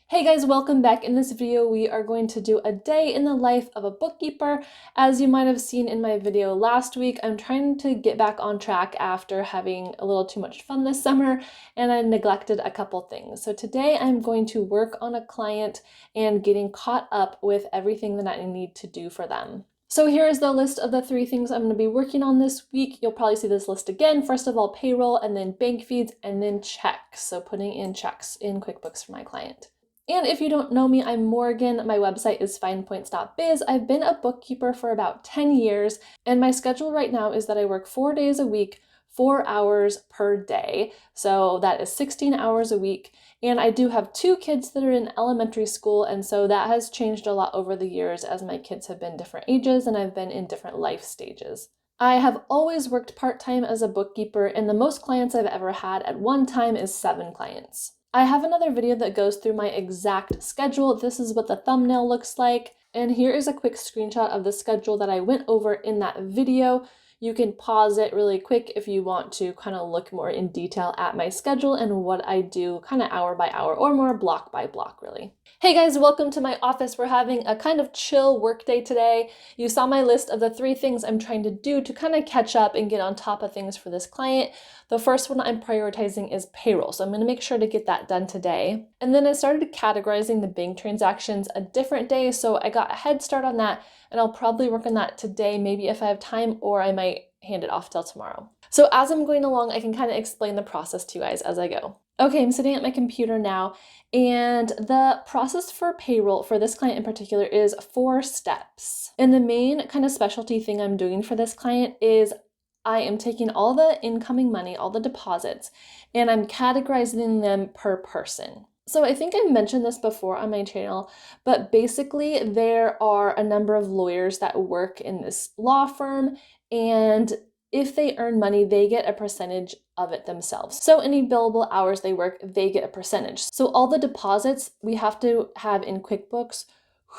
Hey guys, welcome back. In this video, we are going to do a day in the life of a bookkeeper. As you might have seen in my video last week, I'm trying to get back on track after having a little too much fun this summer, and I neglected a couple things. So today I'm going to work on a client and getting caught up with everything that I need to do for them. So here is the list of the 3 things I'm going to be working on this week. You'll probably see this list again. First of all, payroll, and then bank feeds, and then checks. So putting in checks in QuickBooks for my client. And if you don't know me, I'm Morgan. My website is FinePoints.biz. I've been a bookkeeper for about 10 years, and my schedule right now is that I work 4 days a week, 4 hours per day. So that is 16 hours a week. And I do have 2 kids that are in elementary school, and so that has changed a lot over the years as my kids have been different ages and I've been in different life stages. I have always worked part-time as a bookkeeper, and the most clients I've ever had at one time is 7 clients. I have another video that goes through my exact schedule. This is what the thumbnail looks like. And here is a quick screenshot of the schedule that I went over in that video. You can pause it really quick if you want to kind of look more in detail at my schedule and what I do kind of hour by hour or more block by block really. Hey guys, welcome to my office. We're having a kind of chill work day today. You saw my list of the 3 things I'm trying to do to kind of catch up and get on top of things for this client. The first one I'm prioritizing is payroll, so I'm going to make sure to get that done today. And then I started categorizing the bank transactions a different day, so I got a head start on that, and I'll probably work on that today, maybe if I have time, or I might hand it off till tomorrow. So as I'm going along, I can kind of explain the process to you guys as I go. Okay, I'm sitting at my computer now, and the process for payroll for this client in particular is 4 steps. And the main kind of specialty thing I'm doing for this client is I am taking all the incoming money, all the deposits, and I'm categorizing them per person. So I think I mentioned this before on my channel, but basically there are a number of lawyers that work in this law firm, and if they earn money, they get a percentage of it themselves. So any billable hours they work, they get a percentage. So all the deposits we have to have in QuickBooks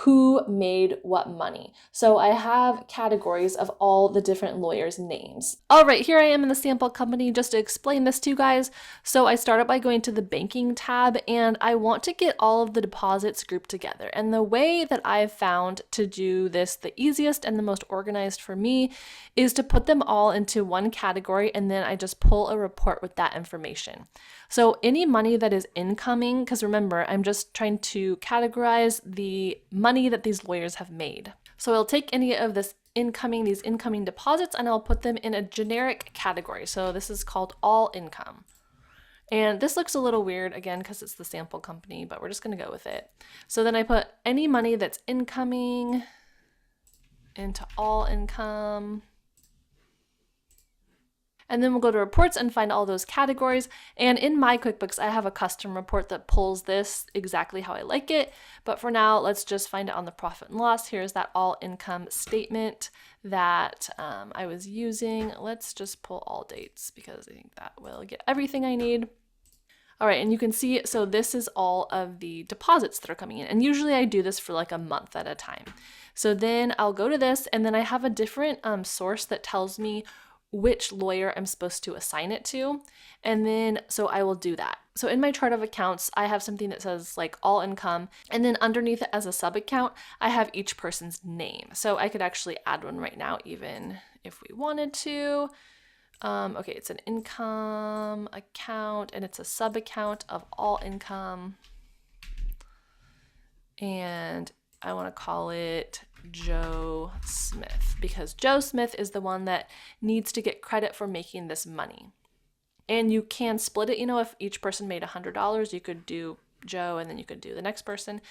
who made what money. So I have categories of all the different lawyers' names. All right, here I am in the sample company just to explain this to you guys. So I started by going to the banking tab, and I want to get all of the deposits grouped together. And the way that I've found to do this the easiest and the most organized for me is to put them all into one category, and then I just pull a report with that information. So any money that is incoming, because remember, I'm just trying to categorize the money that these lawyers have made. So I'll take any of these incoming deposits, and I'll put them in a generic category. So this is called all income. And this looks a little weird again because it's the sample company, but we're just going to go with it. So then I put any money that's incoming into all income. And then we'll go to reports and find all those categories. And in my QuickBooks, I have a custom report that pulls this exactly how I like it. But for now, let's just find it on the profit and loss. Here's that all income statement that I was using. Let's just pull all dates because I think that will get everything I need. All right, and you can see, so this is all of the deposits that are coming in. And usually I do this for like a month at a time. So then I'll go to this, and then I have a different source that tells me which lawyer I'm supposed to assign it to. And then, so I will do that. So in my chart of accounts, I have something that says like all income, and then underneath it as a sub account, I have each person's name. So I could actually add one right now, even if we wanted to. Okay, it's an income account, and it's a sub account of all income. And I want to call it Joe Smith because Joe Smith is the one that needs to get credit for making this money. And you can split it, if each person made $100, you could do Joe and then you could do the next person.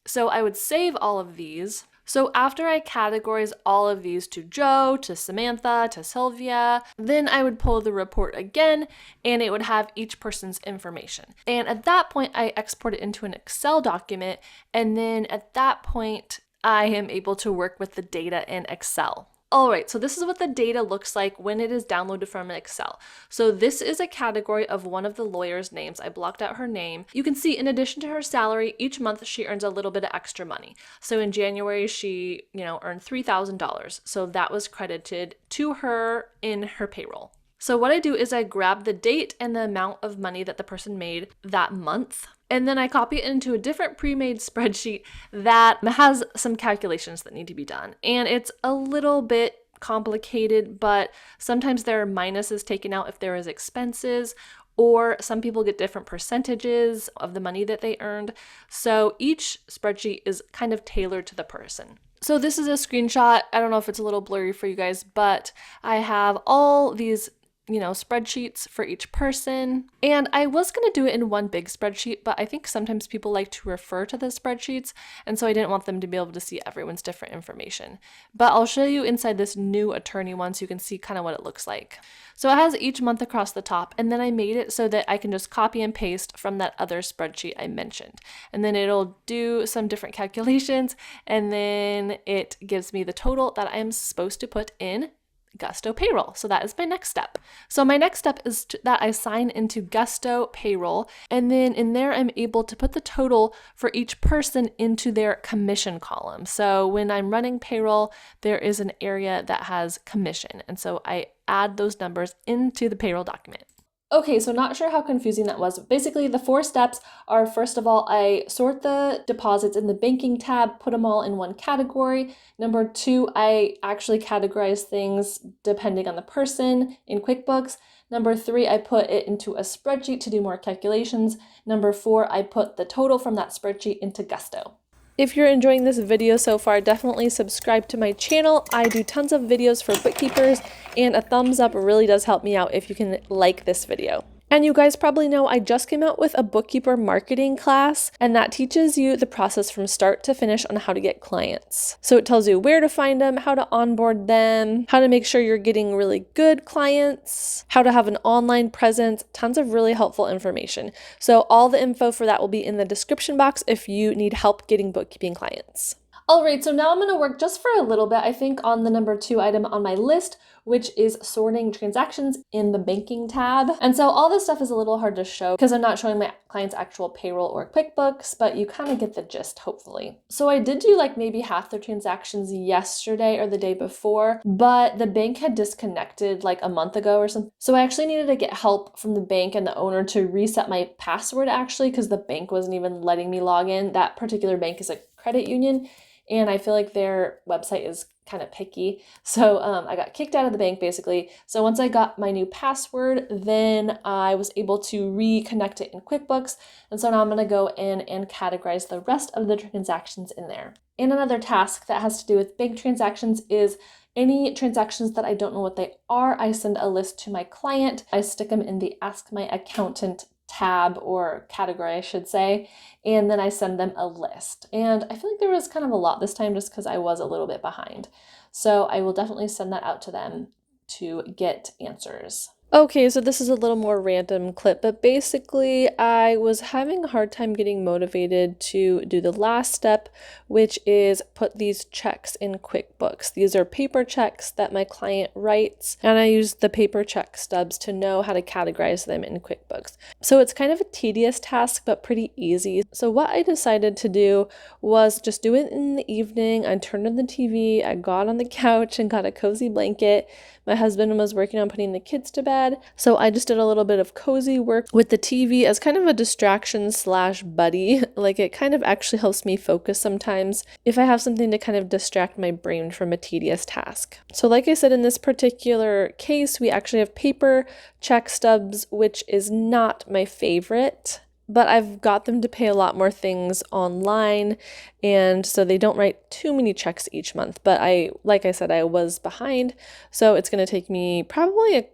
So I would save all of these. So after I categorize all of these to Joe, to Samantha, to Sylvia, then I would pull the report again, and it would have each person's information. And at that point, I export it into an Excel document, and then at that point, I am able to work with the data in Excel. All right, so this is what the data looks like when it is downloaded from Excel. So this is a category of one of the lawyers' names. I blocked out her name. You can see in addition to her salary, each month she earns a little bit of extra money. So in January, she, earned $3,000. So that was credited to her in her payroll. So what I do is I grab the date and the amount of money that the person made that month, And then I copy it into a different pre-made spreadsheet that has some calculations that need to be done. And it's a little bit complicated, but sometimes there are minuses taken out if there is expenses, or some people get different percentages of the money that they earned. So each spreadsheet is kind of tailored to the person. So this is a screenshot. I don't know if it's a little blurry for you guys, but I have all these spreadsheets for each person. And I was going to do it in one big spreadsheet, but I think sometimes people like to refer to the spreadsheets. And so I didn't want them to be able to see everyone's different information. But I'll show you inside this new attorney one so you can see kind of what it looks like. So it has each month across the top, and then I made it so that I can just copy and paste from that other spreadsheet I mentioned. And then it'll do some different calculations, and then it gives me the total that I am supposed to put in Gusto Payroll. So that is my next step. So my next step is that I sign into Gusto Payroll, and then in there I'm able to put the total for each person into their commission column. So when I'm running payroll, there is an area that has commission, and so I add those numbers into the payroll document. Okay, so not sure how confusing that was. Basically, the 4 steps are, first of all, I sort the deposits in the banking tab, put them all in one category. Number 2, I actually categorize things depending on the person in QuickBooks. Number 3, I put it into a spreadsheet to do more calculations. Number 4, I put the total from that spreadsheet into Gusto. If you're enjoying this video so far, definitely subscribe to my channel. I do tons of videos for bookkeepers, and a thumbs up really does help me out if you can like this video. And you guys probably know I just came out with a bookkeeper marketing class, and that teaches you the process from start to finish on how to get clients. So it tells you where to find them, how to onboard them, how to make sure you're getting really good clients, how to have an online presence, tons of really helpful information. So all the info for that will be in the description box if you need help getting bookkeeping clients. All right, so now I'm going to work just for a little bit, I think, on the number 2 item on my list, which is sorting transactions in the banking tab. And so all this stuff is a little hard to show because I'm not showing my client's actual payroll or QuickBooks, but you kind of get the gist, hopefully. So I did do like maybe half the transactions yesterday or the day before, but the bank had disconnected like a month ago or something. So I actually needed to get help from the bank and the owner to reset my password actually, because the bank wasn't even letting me log in. That particular bank is a credit union, and I feel like their website is kind of picky. So I got kicked out of the bank basically. So once I got my new password, then I was able to reconnect it in QuickBooks. And so now I'm going to go in and categorize the rest of the transactions in there. And another task that has to do with bank transactions is any transactions that I don't know what they are, I send a list to my client. I stick them in the Ask My Accountant tab or category, I should say, and then I send them a list. And I feel like there was kind of a lot this time just because I was a little bit behind. So I will definitely send that out to them to get answers. Okay, so this is a little more random clip, but basically I was having a hard time getting motivated to do the last step, which is put these checks in QuickBooks. These are paper checks that my client writes, and I use the paper check stubs to know how to categorize them in QuickBooks. So it's kind of a tedious task, but pretty easy. So what I decided to do was just do it in the evening. I turned on the TV, I got on the couch and got a cozy blanket. My husband was working on putting the kids to bed, so I just did a little bit of cozy work with the TV as kind of a distraction / buddy. Like, it kind of actually helps me focus sometimes if I have something to kind of distract my brain from a tedious task. So like I said, in this particular case, we actually have paper check stubs, which is not my favorite, but I've got them to pay a lot more things online, and so they don't write too many checks each month. But like I said, I was behind, so it's going to take me probably a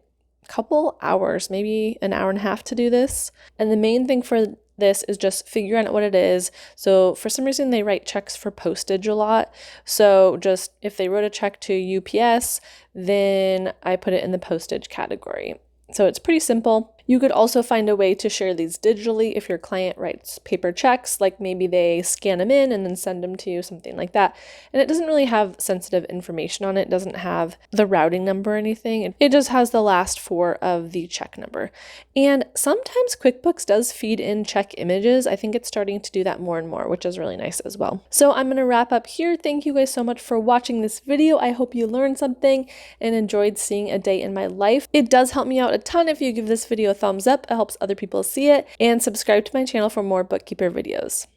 couple hours, maybe an hour and a half to do this. And the main thing for this is just figuring out what it is. So for some reason, they write checks for postage a lot. So just if they wrote a check to UPS, then I put it in the postage category. So it's pretty simple. You could also find a way to share these digitally if your client writes paper checks, like maybe they scan them in and then send them to you, something like that. And it doesn't really have sensitive information on it. It doesn't have the routing number or anything. It just has the last 4 of the check number. And sometimes QuickBooks does feed in check images. I think it's starting to do that more and more, which is really nice as well. So I'm going to wrap up here. Thank you guys so much for watching this video. I hope you learned something and enjoyed seeing a day in my life. It does help me out a ton if you give this video a thumbs up, it helps other people see it, and subscribe to my channel for more bookkeeper videos.